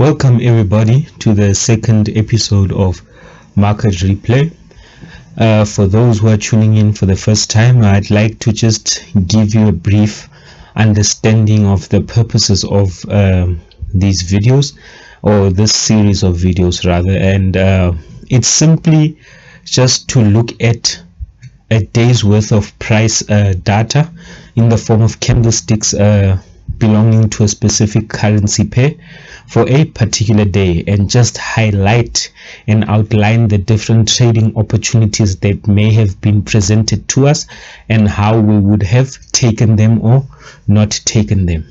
Welcome everybody to the second episode of Market Replay. For those who are tuning in for the first time, I'd like to just give you a brief understanding of the purposes of these videos, or this series of videos rather, and it's simply just to look at a day's worth of price data in the form of candlesticks belonging to a specific currency pair for a particular day, and just highlight and outline the different trading opportunities that may have been presented to us and how we would have taken them or not taken them.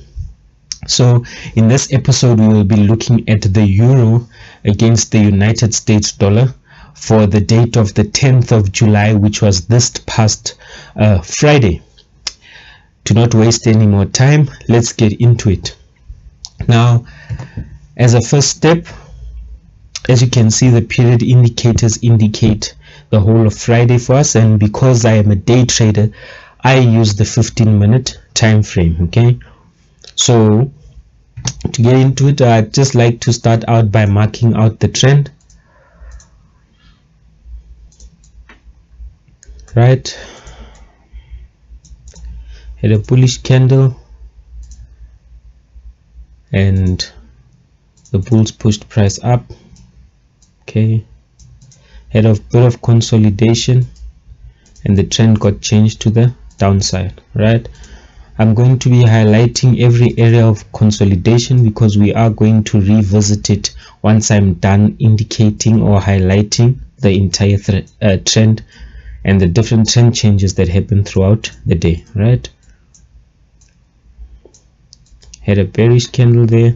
So in this episode we will be looking at the euro against the United States dollar for the date of the 10th of July, which was this past Friday. To not waste any more time, let's get into it. Now, as a first step, as you can see, the period indicators indicate the whole of Friday for us, and because I am a day trader, I use the 15-minute time frame. Okay, so to get into it, I'd just like to start out by marking out the trend. Right, had a bullish candle and the bulls pushed price up. Okay, had a bit of consolidation and the trend got changed to the downside. Right, I'm going to be highlighting every area of consolidation because we are going to revisit it once I'm done indicating or highlighting the entire trend and the different trend changes that happen throughout the day. Right, had a bearish candle there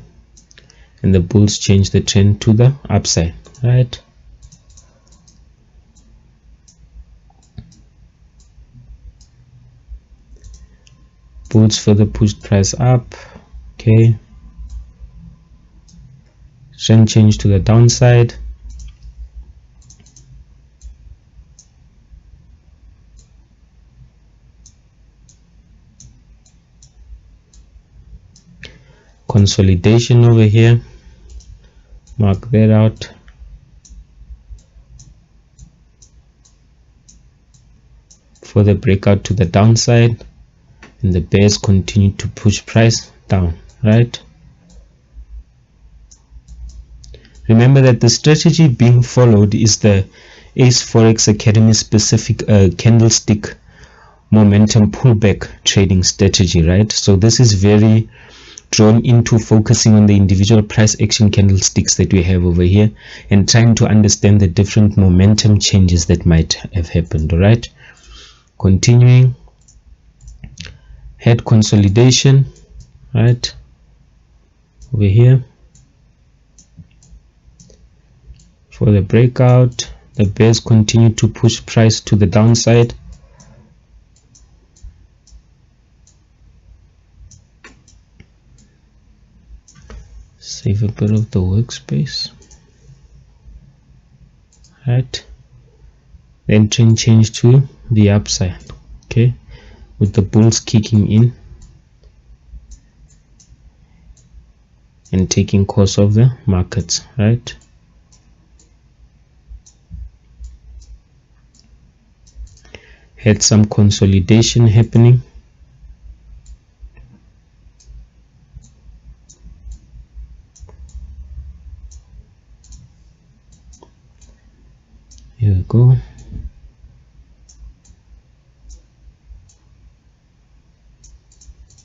and the bulls changed the trend to the upside. Right, bulls further pushed price up. Okay, trend changed to the downside. Consolidation over here, mark that out. Further breakout to the downside, and the bears continue to push price down. Right, remember that the strategy being followed is the Ace Forex Academy specific candlestick momentum pullback trading strategy. Right, so this is very drawn into focusing on the individual price action candlesticks that we have over here and trying to understand the different momentum changes that might have happened. All right, continuing, had consolidation right over here. For the breakout, the bears continue to push price to the downside. Save a bit of the workspace. Right, then trend change to the upside. Okay, with the bulls kicking in and taking course of the markets. Right, had some consolidation happening. Here we go.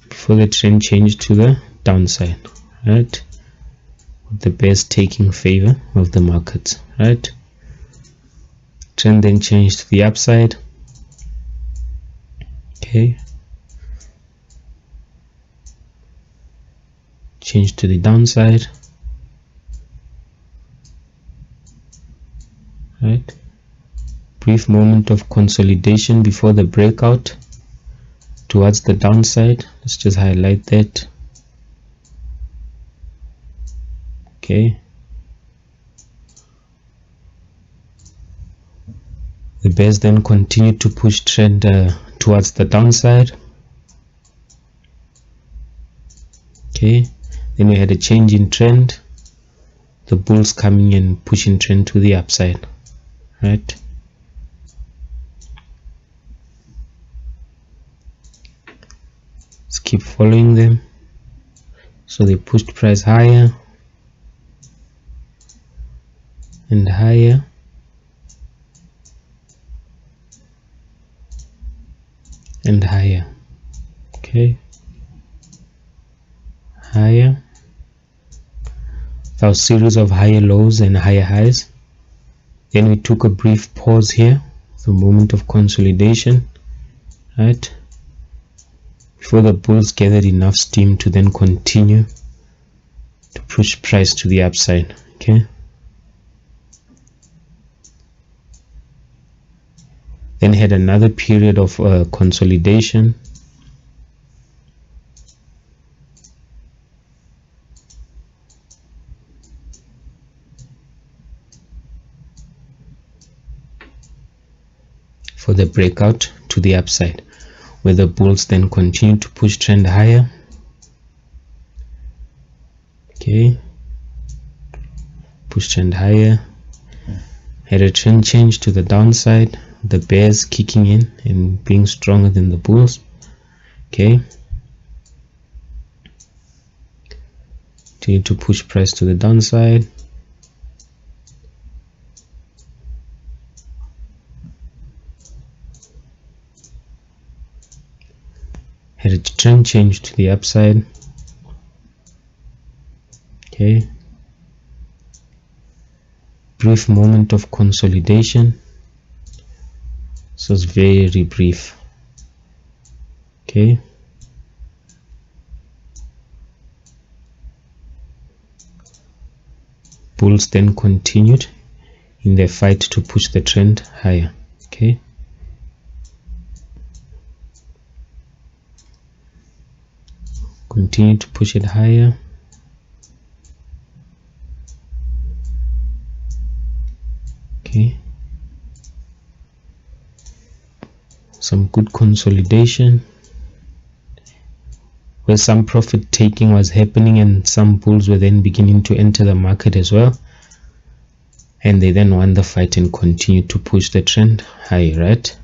Before the trend changed to the downside. Right, with the bears taking favor of the markets. Right, trend then changed to the upside. Okay, change to the downside. Right, brief moment of consolidation before the breakout towards the downside. Let's just highlight that. Okay, the bears then continue to push trend towards the downside. Okay, then we had a change in trend the bulls coming and pushing trend to the upside, right? Let's keep following them. So they pushed price higher and higher and higher. Okay, higher. Our series of higher lows and higher highs. Then we took a brief pause here, the moment of consolidation, right, before the bulls gathered enough steam to then continue to push price to the upside. Okay, then had another period of consolidation. For the breakout to the upside, where the bulls then continue to push trend higher. Okay, push trend higher, had a trend change to the downside, the bears kicking in and being stronger than the bulls. Okay, continue to push price to the downside. Had a trend change to the upside. Okay, brief moment of consolidation. This was very brief. Okay, bulls then continued in their fight to push the trend higher. Okay, continue to push it higher. Okay, some good consolidation where some profit taking was happening and some bulls were then beginning to enter the market as well, and they then won the fight and continued to push the trend higher, right?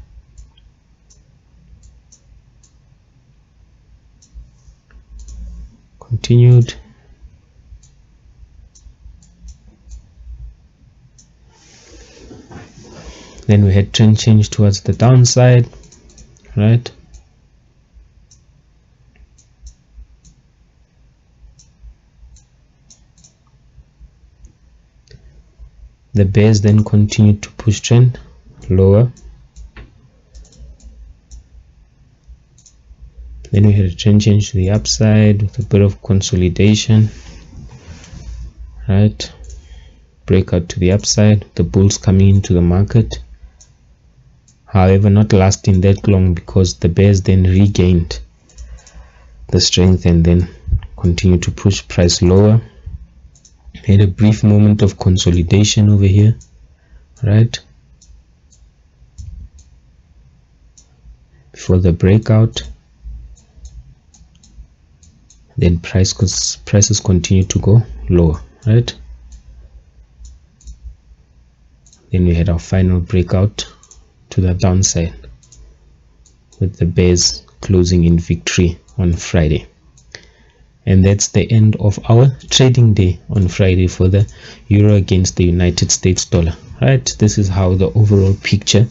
Continued. Then we had trend change towards the downside, right? The bears then continued to push trend lower. Then we had a trend change to the upside with a bit of consolidation, right? Breakout to the upside, the bulls coming into the market. However, not lasting that long because the bears then regained the strength and then continued to push price lower. Had a brief moment of consolidation over here, right, before the breakout. Then prices continue to go lower, right? Then we had our final breakout to the downside with the bears closing in victory on Friday. And that's the end of our trading day on Friday for the euro against the United States dollar, right? This is how the overall picture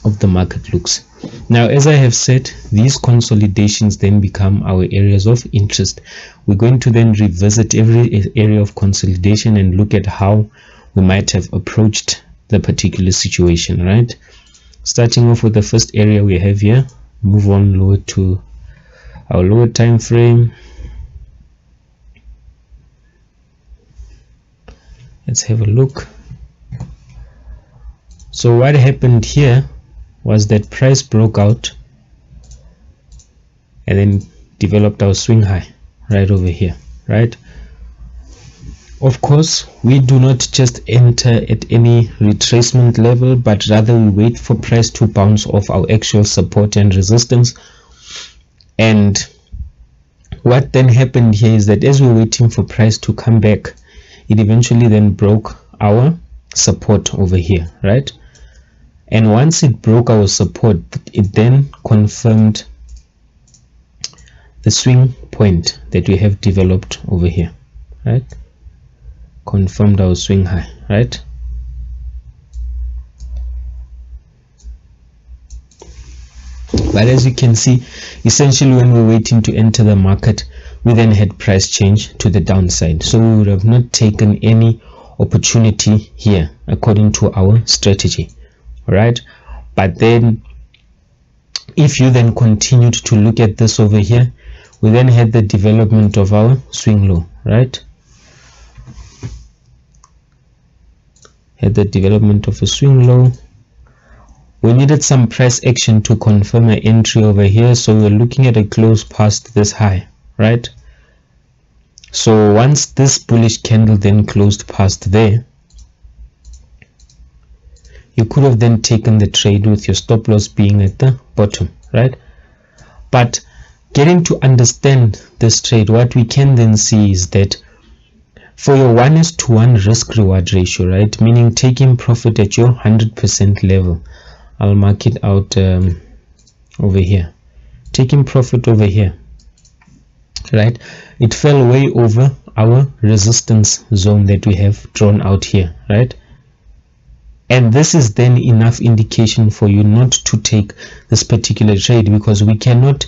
of the market looks. Now, as I have said, these consolidations then become our areas of interest. We're going to then revisit every area of consolidation and look at how we might have approached the particular situation, right? Starting off with the first area we have here, move on lower to our lower time frame. Let's have a look. So what happened here was that price broke out and then developed our swing high right over here, right? Of course, we do not just enter at any retracement level, but rather we wait for price to bounce off our actual support and resistance. And what then happened here is that as we're waiting for price to come back it eventually then broke our support over here, right? And once it broke our support, it then confirmed the swing point that we have developed over here, right? Confirmed our swing high, right? But as you can see, essentially when we're waiting to enter the market, we then had price change to the downside. So we would have not taken any opportunity here according to our strategy, right? But then if you then continued to look at this over here, we then had the development of our swing low, right? Had the development of a swing low. We needed some price action to confirm an entry over here, so we're looking at a close past this high, right? So once this bullish candle then closed past there, you could have then taken the trade with your stop loss being at the bottom, right? But getting to understand this trade, what we can then see is that for your 1:1 risk reward ratio, right, meaning taking profit at your 100% level, I'll mark it out over here, taking profit over here, right, it fell way over our resistance zone that we have drawn out here, right? And this is then enough indication for you not to take this particular trade, because we cannot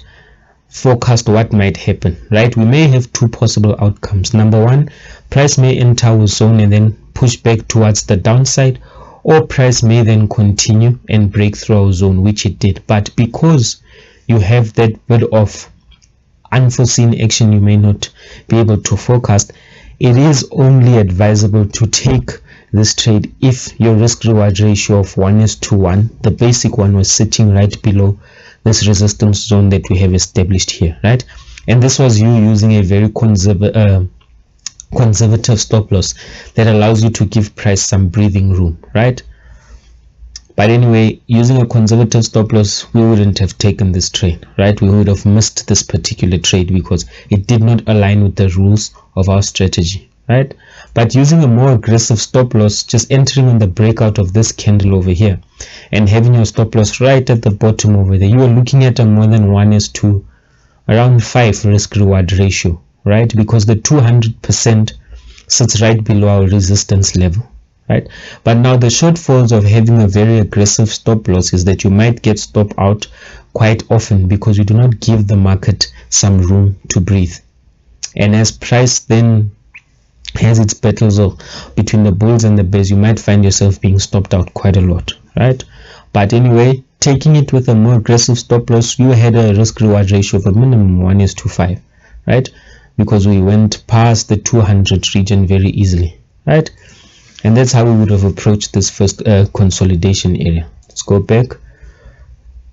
forecast what might happen, right? We may have two possible outcomes. Number one, price may enter our zone and then push back towards the downside, or price may then continue and break through our zone, which it did. But because you have that bit of unforeseen action you may not be able to forecast, it is only advisable to take this trade if your risk reward ratio of 1:1, the basic one, was sitting right below this resistance zone that we have established here, right? And this was you using a very conservative stop loss that allows you to give price some breathing room, right? But anyway, using a conservative stop loss, we wouldn't have taken this trade, right? We would have missed this particular trade because it did not align with the rules of our strategy, right? But using a more aggressive stop loss, just entering on the breakout of this candle over here and having your stop loss right at the bottom over there, you are looking at a more than 1:2, around 5 risk reward ratio, right? Because the 200% sits right below our resistance level, right? But now the shortfalls of having a very aggressive stop loss is that you might get stop out quite often because you do not give the market some room to breathe. And as price then has its battles between the bulls and the bears, you might find yourself being stopped out quite a lot, right? But anyway, taking it with a more aggressive stop loss, you had a risk reward ratio of a minimum 1:5, right? Because we went past the 200 region very easily, right? And that's how we would have approached this first consolidation area. Let's go back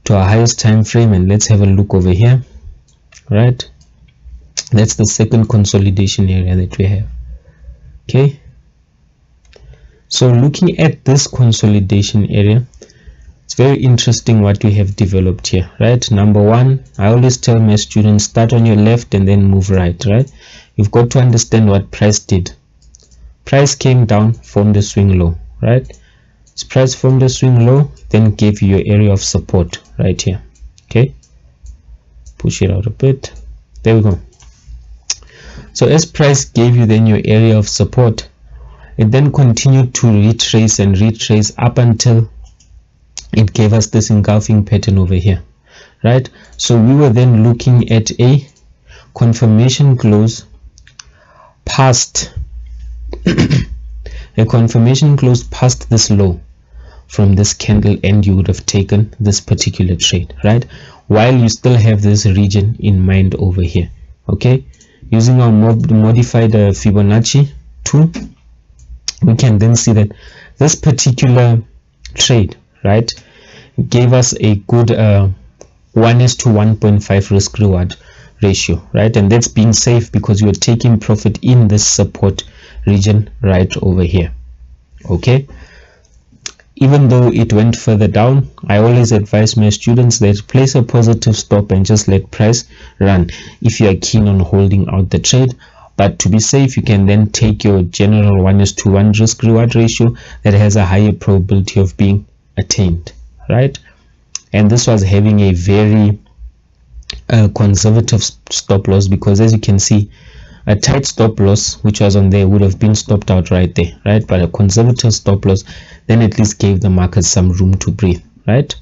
to our highest time frame and let's have a look over here, right? That's the second consolidation area that we have. Okay, so looking at this consolidation area, it's very interesting what we have developed here, right? Number one, I always tell my students, start on your left and then move right, right? You've got to understand what price did. Price came down from the swing low, right? It's price from the swing low, then gave you your area of support right here. Okay, push it out a bit, there we go. So as price gave you then your area of support, it then continued to retrace and retrace up until it gave us this engulfing pattern over here, right? So we were then looking at a confirmation close past a confirmation close past this low from this candle, and you would have taken this particular trade, right? While you still have this region in mind over here. Okay, using our modified Fibonacci tool, we can then see that this particular trade, right, gave us a good 1:1.5 risk reward ratio, right? And that's being safe because you are taking profit in this support region right over here. Okay, even though it went further down, I always advise my students that place a positive stop and just let price run if you are keen on holding out the trade. but to be safe you can then take your general 1:1 risk reward ratio that has a higher probability of being attained, right? And this was having a very conservative stop loss, because as you can see, a tight stop loss which was on there would have been stopped out right there, right? But a conservative stop loss then at least gave the market some room to breathe, right?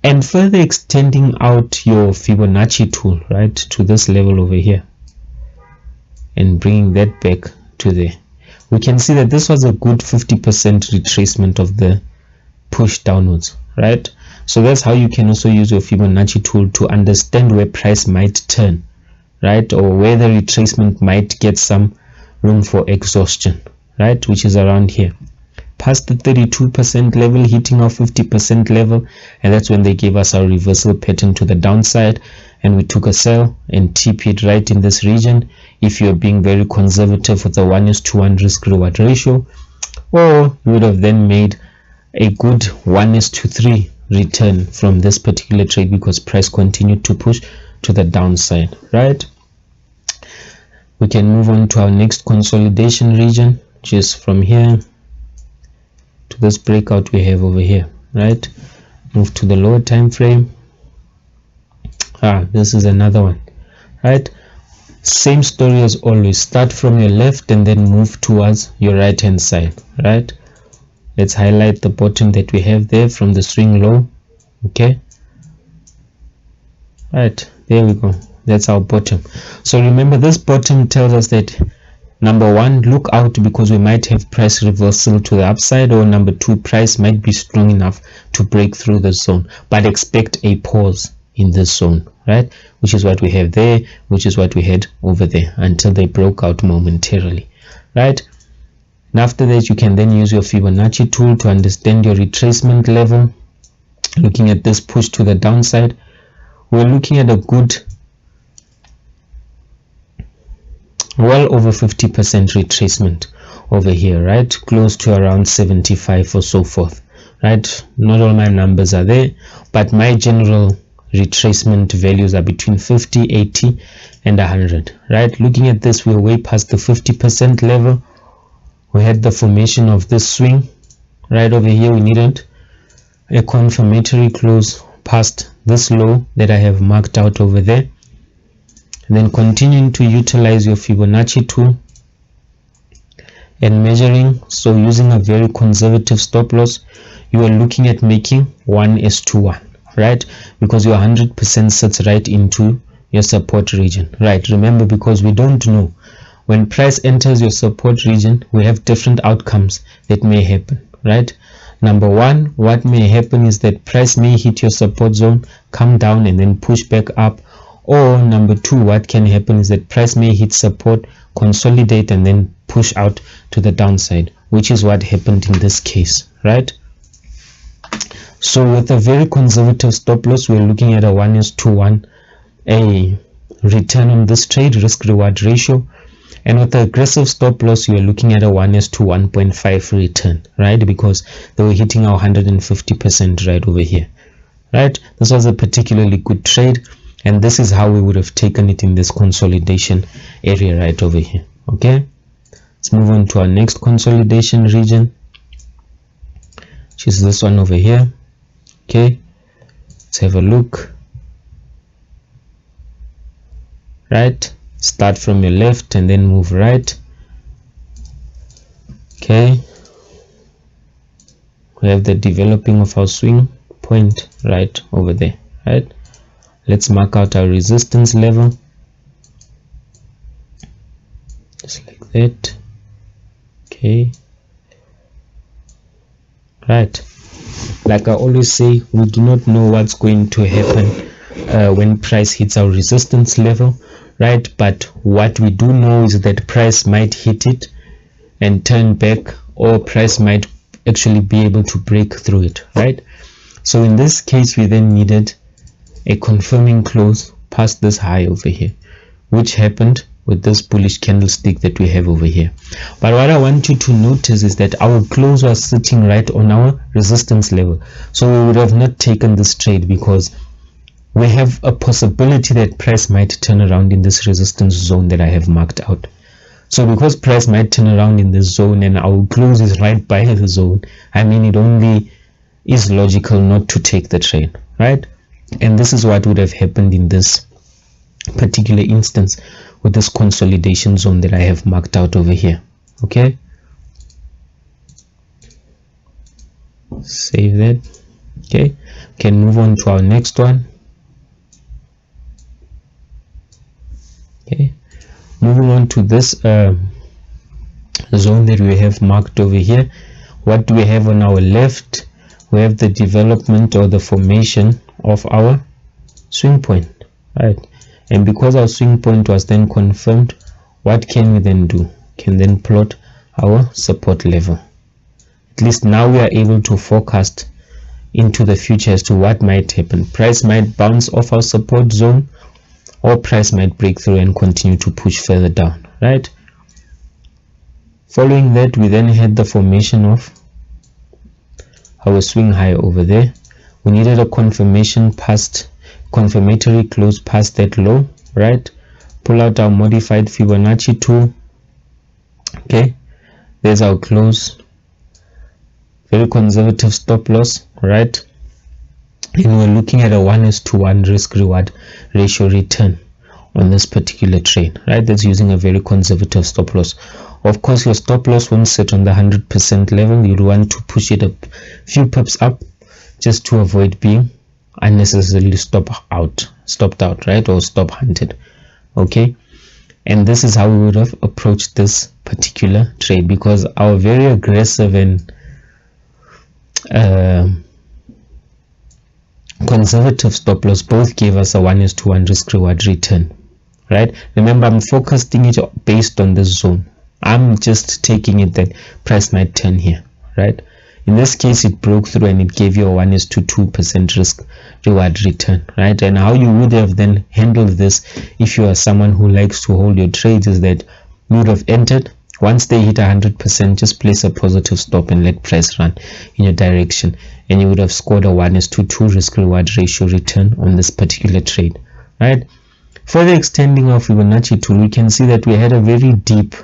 And further extending out your Fibonacci tool, right, to this level over here and bringing that back to there, we can see that this was a good 50% retracement of the push downwards, right? So that's how you can also use your Fibonacci tool to understand where price might turn, right, or where the retracement might get some room for exhaustion, right, which is around here past the 32% level, hitting our 50% level, and that's when they gave us our reversal pattern to the downside, and we took a sell and TP it right in this region if you're being very conservative with the 1:1 risk reward ratio, or you would have then made a good 1:3 return from this particular trade because price continued to push to the downside, right? We can move on to our next consolidation region, just from here to this breakout we have over here, right? Move to the lower time frame. This is another one, right? Same story as always, start from your left and then move towards your right hand side, right? Let's highlight the bottom that we have there from the swing low. Okay, right, there we go, that's our bottom. So remember, this bottom tells us that number one, look out because we might have price reversal to the upside, or number two, price might be strong enough to break through the zone, but expect a pause in this zone, right? Which is what we have there, which is what we had over there until they broke out momentarily, right? And after that, you can then use your Fibonacci tool to understand your retracement level. Looking at this push to the downside, we're looking at a good well over 50% retracement over here, right? Close to around 75 or so forth, right? Not all my numbers are there, but my general retracement values are between 50, 80 and 100, right? Looking at this, we're way past the 50% level. We had the formation of this swing right over here. We needed a confirmatory close past this low that I have marked out over there, and then continuing to utilize your Fibonacci tool and measuring. So using a very conservative stop loss, you are looking at making 1:1, right? Because your 100% sits right into your support region, right? Remember, because we don't know when price enters your support region, we have different outcomes that may happen, right? Number one, what may happen is that price may hit your support zone, come down and then push back up. Or number two, what can happen is that price may hit support, consolidate and then push out to the downside, which is what happened in this case, right? So with a very conservative stop loss, we're looking at a 1:1, a return on this trade, risk reward ratio. And with the aggressive stop loss, you are looking at a 1:1.5 return, right? Because they were hitting our 150% right over here, right? This was a particularly good trade, and this is how we would have taken it in this consolidation area right over here. Okay, let's move on to our next consolidation region, which is this one over here. Okay, let's have a look. Right, start from your left and then move right. Okay, we have the developing of our swing point right over there, right? Let's mark out our resistance level just like that. Okay, right, like I always say, we do not know what's going to happen when price hits our resistance level, right? But what we do know is that price might hit it and turn back, or price might actually be able to break through it, right? So in this case, we then needed a confirming close past this high over here, which happened with this bullish candlestick that we have over here. But what I want you to notice is that our close was sitting right on our resistance level, so we would have not taken this trade because we have a possibility that price might turn around in this resistance zone that I have marked out. So because price might turn around in this zone and our close is right by the zone, I mean, it only is logical not to take the trade, right? And this is what would have happened in this particular instance with this consolidation zone that I have marked out over here. Okay, save that. Okay, can move on to our next one. Okay, moving on to this zone that we have marked over here. What do we have on our left? We have the development or the formation of our swing point, right? And because our swing point was then confirmed, what can we then do? Can then plot our support level. At least now we are able to forecast into the future as to what might happen. Price might bounce off our support zone, or price might break through and continue to push further down, right? Following that, we then had the formation of our swing high over there. We needed a confirmation past, confirmatory close past that low, right? Pull out our modified Fibonacci tool. Okay, there's our close. Very conservative stop loss, right? And we're looking at a 1:1 risk reward ratio return on this particular trade, right? That's using a very conservative stop loss. Of course, your stop loss won't sit on the 100% level. You'd want to push it a few pips up just to avoid being unnecessarily stopped out, right? Or stop hunted. Okay, and this is how we would have approached this particular trade, because our very aggressive and conservative stop loss both gave us a 1:1 risk reward return, right? Remember, I'm focusing it based on this zone. I'm just taking it that price might turn here, right? In this case, it broke through and it gave you a 1:2% risk reward return, right? And how you would have then handled this if you are someone who likes to hold your trades is that you would have entered. Once they hit 100%, just place a positive stop and let price run in your direction, and you would have scored a 1:2 risk reward ratio return on this particular trade, right? Further extending our Fibonacci tool, we can see that we had a very deep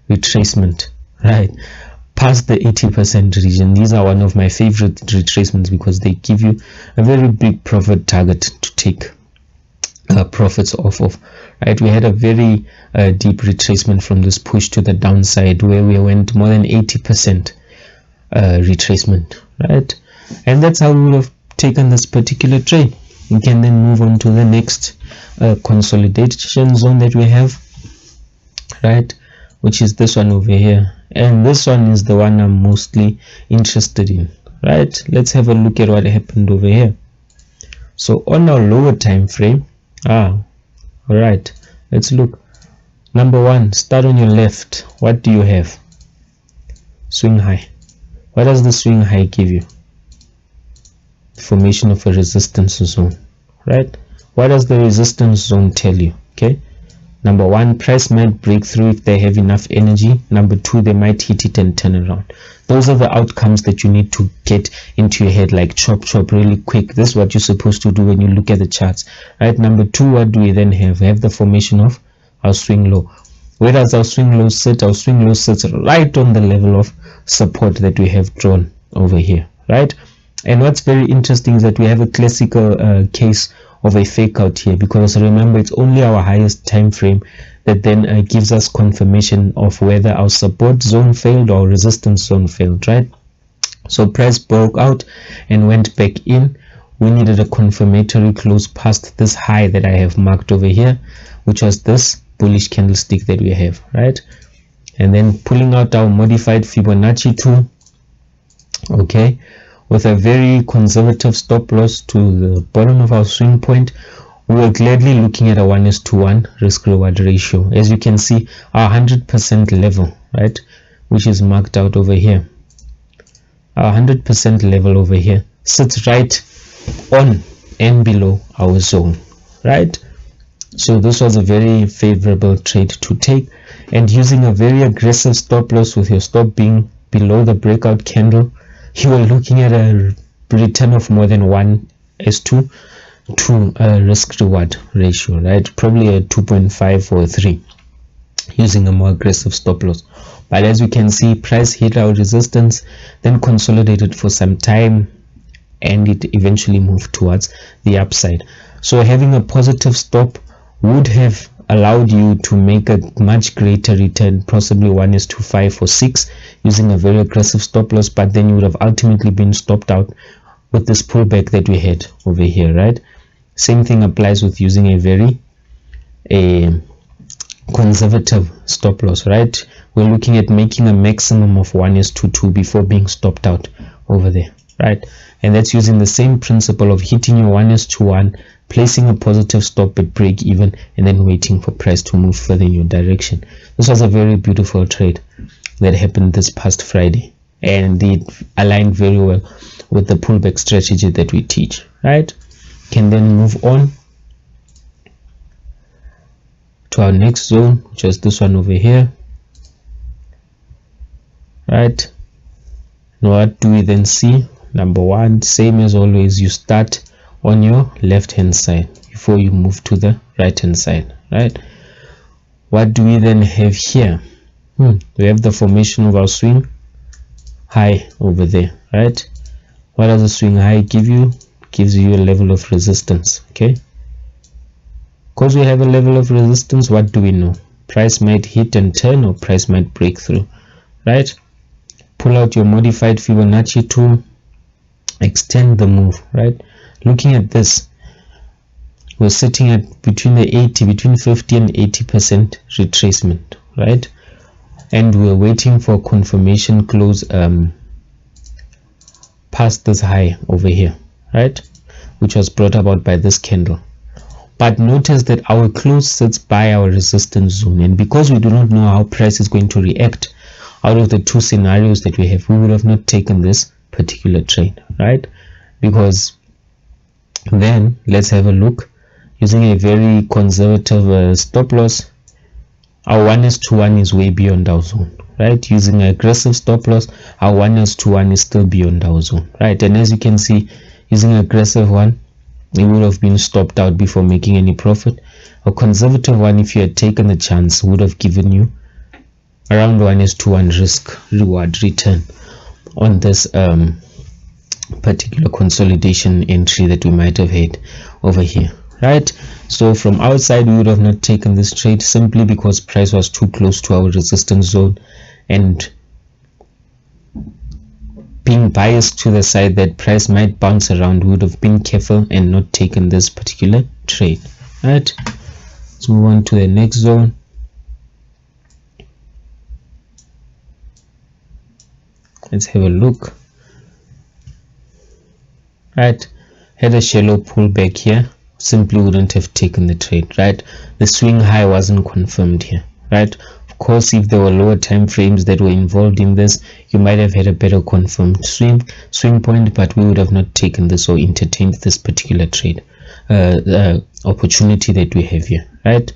retracement, right, past the 80% region. These are one of my favorite retracements because they give you a very big profit target to take profits off of, right? We had a very deep retracement from this push to the downside, where we went more than 80% retracement, right? And that's how we would have taken this particular trade. We can then move on to the next consolidation zone that we have, right, which is this one over here. And this one is the one I'm mostly interested in, right? Let's have a look at what happened over here. So on our lower time frame, all right, let's look. Number one, start on your left. What do you have? Swing high. What does the swing high give you? Formation of a resistance zone, right? What does the resistance zone tell you? Okay, number one, price might break through if they have enough energy. Number two, they might hit it and turn around. Those are the outcomes that you need to get into your head, like chop really quick. This is what you're supposed to do when you look at the charts, right? Number two, what do we then have? We have the formation of our swing low. Where does our swing low sit? Our swing low sits right on the level of support that we have drawn over here, right? And what's very interesting is that we have a classical case of a fake out here, because remember, it's only our highest time frame that then gives us confirmation of whether our support zone failed or resistance zone failed, right? So price broke out and went back in. We needed a confirmatory close past this high that I have marked over here, which was this bullish candlestick that we have, right? And then pulling out our modified Fibonacci tool, okay, with a very conservative stop loss to the bottom of our swing point, we are gladly looking at a 1:1 risk reward ratio. As you can see, our 100% level, right, which is marked out over here, our 100% level over here sits right on and below our zone, right? So this was a very favorable trade to take, and using a very aggressive stop loss with your stop being below the breakout candle, you are looking at a return of more than 1:2 to a risk reward ratio, right? Probably a 2.5 or a 3. using a more aggressive stop loss. But as we can see, price hit our resistance, then consolidated for some time, and it eventually moved towards the upside. So having a positive stop would have allowed you to make a much greater return, possibly 1:5 or 6, using a very aggressive stop loss, but then you would have ultimately been stopped out with this pullback that we had over here, right? Same thing applies with using a very conservative stop loss, right? We're looking at making a maximum of 1:2 before being stopped out over there, right? And that's using the same principle of hitting your 1:1, placing a positive stop at break even, and then waiting for price to move further in your direction. This was a very beautiful trade that happened this past Friday, and it aligned very well with the pullback strategy that we teach, right? Can then move on to our next zone, which is this one over here, right? And what do we then see? Number one, same as always, you start on your left hand side before you move to the right hand side, right? What do we then have here? We have the formation of our swing high over there, right? What does a swing high give you? It gives you a level of resistance, okay? Because we have a level of resistance, what do we know? Price might hit and turn, or price might break through, right? Pull out your modified Fibonacci tool, extend the move, right? Looking at this, we're sitting at between 50 and 80% retracement, right? And we're waiting for confirmation close past this high over here, right? Which was brought about by this candle. But notice that our close sits by our resistance zone, and because we do not know how price is going to react out of the two scenarios that we have, we would have not taken this particular trade, right? Because then let's have a look using a very conservative stop loss. Our 1:1 is way beyond our zone, right? Using an aggressive stop loss, our 1:1 is still beyond our zone, right? And as you can see, using an aggressive one, it would have been stopped out before making any profit. A conservative one, if you had taken the chance, would have given you around 1:1 risk reward return on this particular consolidation entry that we might have had over here, right? So from outside, we would have not taken this trade simply because price was too close to our resistance zone, and being biased to the side that price might bounce around, we would have been careful and not taken this particular trade, right? Let's move on to the next zone. Let's have a look, right? Had a shallow pullback here, simply wouldn't have taken the trade, right? The swing high wasn't confirmed here, right? Of course, if there were lower time frames that were involved in this, you might have had a better confirmed swing point, but we would have not taken this or entertained this particular trade opportunity that we have here, right?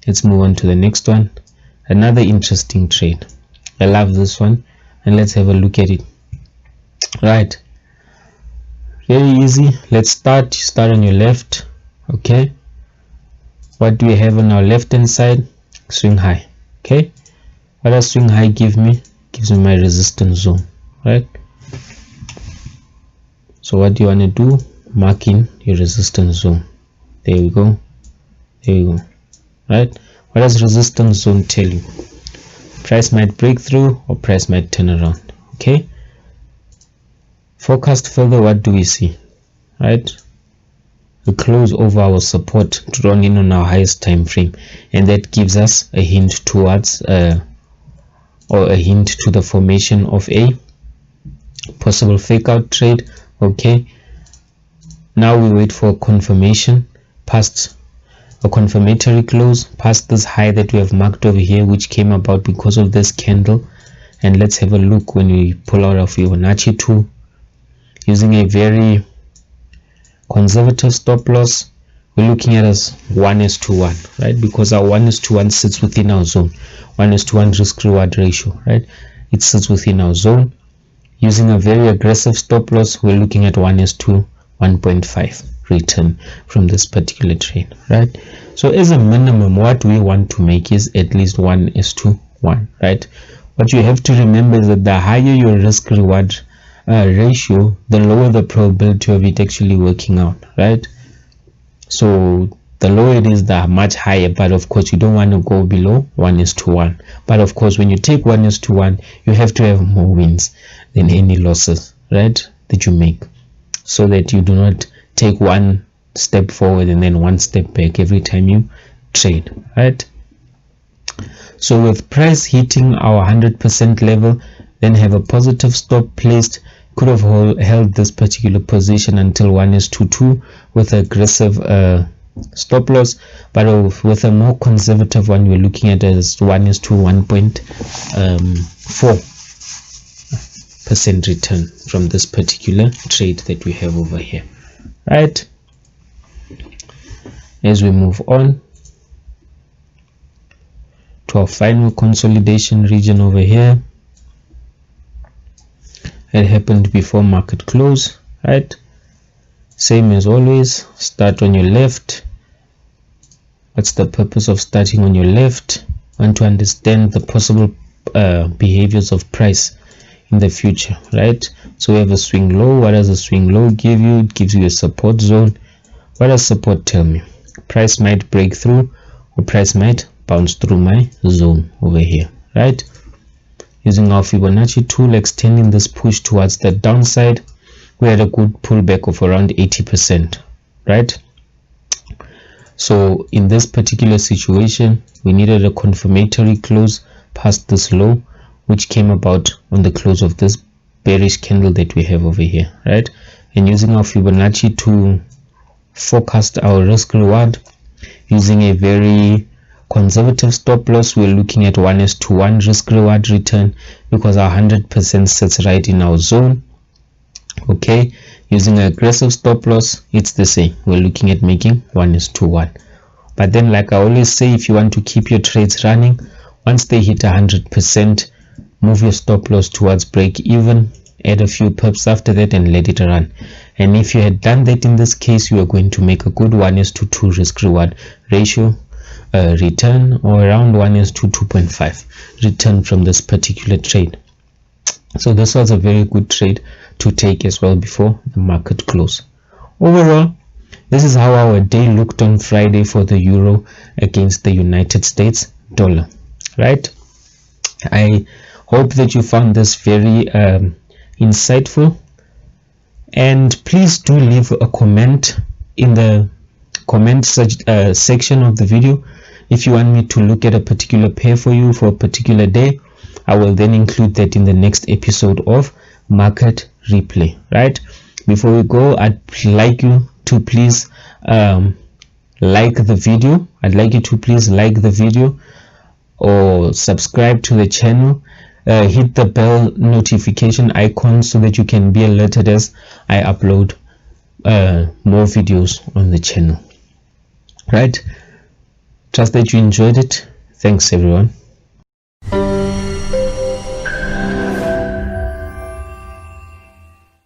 Let's move on to the next one. Another interesting trade. I love this one, and let's have a look at it, right? Very easy. Let's start on your left, okay? What do we have on our left hand side? Swing high, okay? What does swing high give me? Gives me my resistance zone, right? So what do you want to do? Mark in your resistance zone. There we go, right? What does resistance zone tell you? Price might break through or price might turn around, okay? Forecast further, what do we see, right? We close over our support drawn in on our highest time frame, and that gives us a hint towards or a hint to the formation of a possible fake out trade, okay? Now we wait for confirmation past a confirmatory close past this high that we have marked over here, which came about because of this candle. And let's have a look when we pull out our Fibonacci tool using a very conservative stop loss. We're looking at as 1:1, right? Because our 1:1 sits within our zone. 1:1 risk reward ratio, right? It sits within our zone. Using a very aggressive stop loss, we're looking at 1:1.5, return from this particular trade, right? So as a minimum, what we want to make is at least 1:1, right? What you have to remember is that the higher your risk reward ratio, the lower the probability of it actually working out, right? So the lower it is, the much higher, but of course you don't want to go below 1:1. But of course when you take 1:1, you have to have more wins than any losses, right, that you make, so that you do not take one step forward and then one step back every time you trade, right? So with price hitting our 100% level, then have a positive stop placed, could have held this particular position until 1:2 with aggressive stop loss, but with a more conservative one, we're looking at as 1:1.4% return from this particular trade that we have over here, right? As we move on to our final consolidation region over here, it happened before market close, right? Same as always, start on your left. What's the purpose of starting on your left? Want to understand the possible behaviors of price in the future, right? So we have a swing low. What does a swing low give you? It gives you a support zone. What does support tell me? Price might break through, or price might bounce through my zone over here, right? Using our Fibonacci tool, extending this push towards the downside, we had a good pullback of around 80%, right? So in this particular situation, we needed a confirmatory close past this low, which came about on the close of this bearish candle that we have over here, right? And using our Fibonacci to forecast our risk reward, using a very conservative stop loss, we're looking at 1:1 risk reward return, because our 100% sits right in our zone. Okay, using an aggressive stop loss, it's the same. We're looking at making 1:1. But then, like I always say, if you want to keep your trades running, once they hit 100%, move your stop loss towards break even, add a few pips after that and let it run. And if you had done that in this case, you are going to make a good 1:2 risk reward ratio return, or around 1:2.5 return from this particular trade. So this was a very good trade to take as well before the market close. Overall, this is how our day looked on Friday for the euro against the United States dollar, right? I hope that you found this very insightful, and please do leave a comment in the comment section of the video if you want me to look at a particular pair for you for a particular day. I will then include that in the next episode of Market Replay, right? Before we go, I'd like you to please like the video. I'd like you to please like the video or subscribe to the channel. Hit the bell notification icon so that you can be alerted as I upload more videos on the channel, right? Trust that you enjoyed it. Thanks everyone.